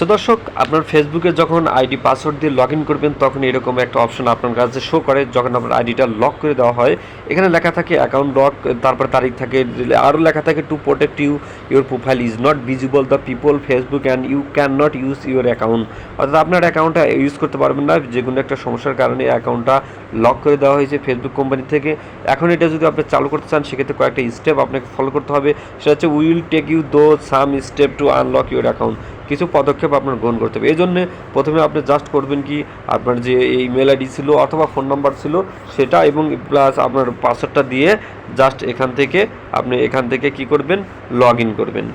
So দর্শক, আপনার ফেসবুকে যখন আইডি পাসওয়ার্ড দিয়ে লগ ইন করবেন তখন এরকম একটা অপশন আপনার কাছে শো করে। যখন আপনার আইডিটা লক করে দেওয়া হয়, এখানে লেখা থাকে অ্যাকাউন্ট লক, তারপর তারিখ থাকে, আরও লেখা থাকে to protect you your profile is not visible the people Facebook and you can not use your account. অর্থাৎ আপনার অ্যাকাউন্টটা ইউজ করতে পারবেন না, যে কোনো একটা সমস্যার কারণে অ্যাকাউন্টটা লক করে দেওয়া হয়েছে ফেসবুক কোম্পানি থেকে। এখন এটা যদি আপনি চালু করতে চান সেক্ষেত্রে কয়েকটা স্টেপ আপনাকে ফলো করতে হবে। সেটা হচ্ছে উইল টেক ইউ দো সাম step two unlock your account. কিছু পদক্ষেপ আপনার গ্রহণ করতে হবে। এই জন্যে প্রথমে আপনি জাস্ট করবেন কি, আপনার যে ইমেল আইডি ছিল অথবা ফোন নাম্বার ছিল সেটা এবং প্লাস আপনার পাসওয়ার্ডটা দিয়ে জাস্ট এখান থেকে কি করবেন, লগ ইন করবেন।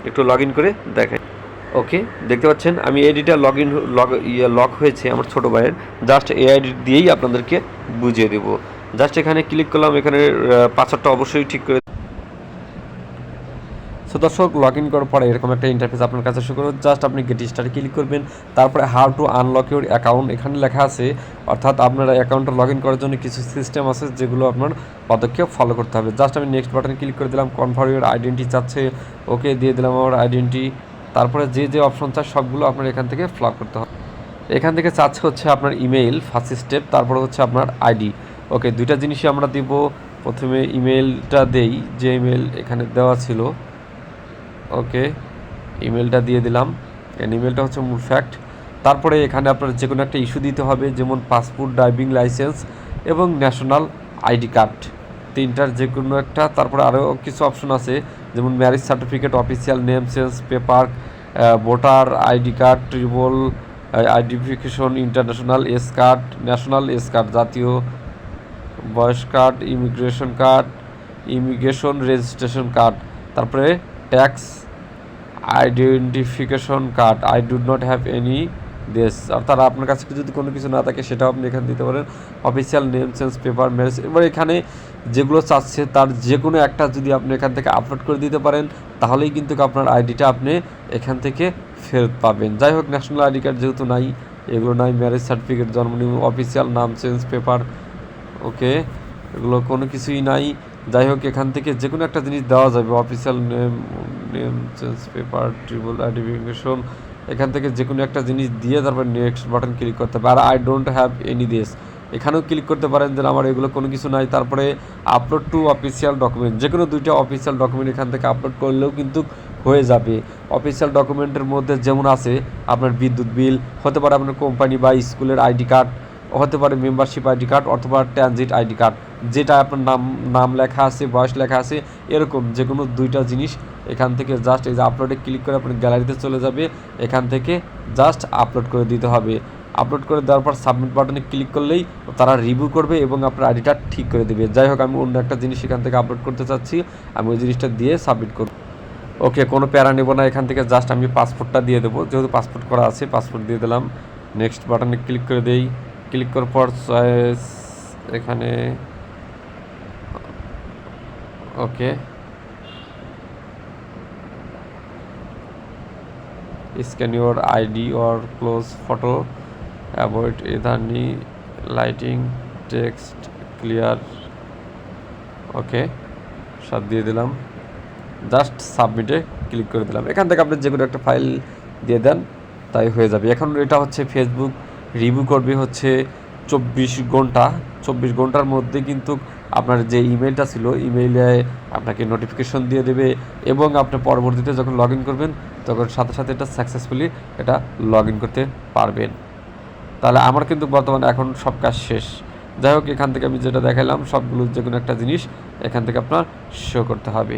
একটু লগ ইন করে দেখেন। ওকে, দেখতে পাচ্ছেন আমি আইডিটা লক হয়েছে আমার ছোটো ভাইয়ের। জাস্ট এই আইডি দিয়েই আপনাদেরকে বুঝিয়ে দেবো। জাস্ট এখানে ক্লিক করলাম, এখানে পাসওয়ার্ডটা অবশ্যই ঠিক করে। সো দর্শক, লগ ইন করার পরে এরকম একটা ইন্টারফেস আপনার কাছে শো করবে। জাস্ট আপনি গেট স্টার্টে ক্লিক করবেন, তারপরে how to unlock your account এখানে লেখা আছে। অর্থাৎ আপনার অ্যাকাউন্টটা লগ ইন করার জন্য কিছু সিস্টেম আছে যেগুলো আপনার পদক্ষেপ ফলো করতে হবে। জাস্ট আমি নেক্সট বাটনে ক্লিক করে দিলাম, কনফার্ম ইউর আইডেন্টি চাচ্ছে, ওকে দিয়ে দিলাম আমার আইডেন্টি। তারপরে যে অপশন চায় সবগুলো আপনার এখান থেকে ফ্লগ করতে হবে। এখান থেকে চাচ্ছে হচ্ছে আপনার ইমেইল ফার্স্ট স্টেপ, তারপরে হচ্ছে আপনার আইডি। ওকে, দুইটা জিনিসই আমরা দিব। প্রথমে ইমেলটা দেই, যে ইমেল এখানে দেওয়া ছিল। ওকে, ইমেলটা দিয়ে দিলাম, ইমেলটা হচ্ছে মূল ফ্যাক্ট। তারপরে এখানে আপনার যে কোনো একটা ইস্যু দিতে হবে, যেমন পাসপোর্ট, ড্রাইভিং লাইসেন্স এবং ন্যাশনাল আইডি কার্ড, তিনটার যে কোনো একটা। তারপরে আরও কিছু অপশন আছে, যেমন marriage certificate, official name change paper, voter ID card, tribal identification, international S card, national S card, জাতীয় বয়স কার্ড, ইমিগ্রেশন রেজিস্ট্রেশন কার্ড, তারপরে tax identification card. I do not have any this. অর্থাৎ আপনার কাছে যদি কোনো কিছু না থাকে সেটাও আপনি এখানে দিতে পারেন। Official name change paper, marriage. এবার এখানে যেগুলো চাচ্ছে তার যে কোনো একটা যদি আপনি এখান থেকে আপলোড করে দিতে পারেন তাহলেই কিন্তু আপনার আইডিটা আপনি এখান থেকে ফেরত পাবেন। যাই হোক, ন্যাশনাল আইডি কার্ড যেহেতু নাই, এগুলো নাই, ম্যারেজ সার্টিফিকেট, জন্ম নিবন্ধন, অফিসিয়াল নাম চেঞ্জ পেপার, ওকে, এগুলো কোনো কিছুই নাই। যাই হোক, এখান থেকে যে কোনো একটা জিনিস দেওয়া যাবে। Official name change paper, tribal identification, এখান থেকে যে কোনো একটা জিনিস দিয়ে তারপর নেক্সট বাটন ক্লিক করতে হবে। আর I don't have any this, এখানেও ক্লিক করতে পারেন যে আমার এগুলো কোনো কিছু নাই। তারপরে আপলোড টু অফিসিয়াল ডকুমেন্ট, যে কোনো দুইটা অফিসিয়াল ডকুমেন্ট এখান থেকে আপলোড করলেও কিন্তু হয়ে যাবে। অফিসিয়াল ডকুমেন্টের মধ্যে যেমন আছে আপনার বিদ্যুৎ বিল, হতে পারে আপনার কোম্পানি বা স্কুলের আইডি কার্ড, হতে পারে মেম্বারশিপ আইডি কার্ড অথবা ট্রানজিট আইডি কার্ড, যেটা আপনার নাম লেখা আছে, বয়স লেখা আছে, এরকম যে কোনো দুইটা জিনিস এখান থেকে জাস্ট এই যে আপলোডে ক্লিক করে আপনি গ্যালারিতে চলে যাবে, এখান থেকে জাস্ট আপলোড করে দিতে হবে। আপলোড করে দেওয়ার পর সাবমিট বাটনে ক্লিক করলেই তারা রিভিউ করবে এবং আপনার আইডিটা ঠিক করে দেবে। যাই হোক, আমি অন্য একটা জিনিস এখান থেকে আপলোড করতে চাচ্ছি, আমি ওই জিনিসটা দিয়ে সাবমিট করব। ওকে, কোনো প্যারা নেব না, এখান থেকে জাস্ট আমি পাসপোর্টটা দিয়ে দেবো, যেহেতু পাসপোর্ট করা আছে পাসপোর্ট দিয়ে দিলাম। নেক্সট বাটনে ক্লিক করে দেই, ক্লিক করার পর চয়েস এখানে, okay, scan your ID or close photo, avoid এধানি লাইটিং, টেক্সট ক্লিয়ার, ওকে, সব দিয়ে দিলাম। জাস্ট সাবমিটে ক্লিক করে দিলাম। এখান থেকে আপনি যে কোনো একটা ফাইল দিয়ে দেন, তাই হয়ে যাবে। এখন এটা হচ্ছে ফেসবুক রিভিউ করবে হচ্ছে 24 ঘন্টার মধ্যে কিন্তু আপনার যে ইমেলটা ছিল ইমেইলে আপনাকে নোটিফিকেশন দিয়ে দেবে এবং আপনি পরবর্তীতে যখন লগ ইন করবেন তখন সাথে সাথে এটা সাকসেসফুলি এটা লগ ইন করতে পারবেন। তাহলে আমার কিন্তু বর্তমানে এখন সব কাজ শেষ। যাই হোক, এখান থেকে আমি যেটা দেখালাম সবগুলো যে কোনো একটা জিনিস এখান থেকে আপনার শো করতে হবে।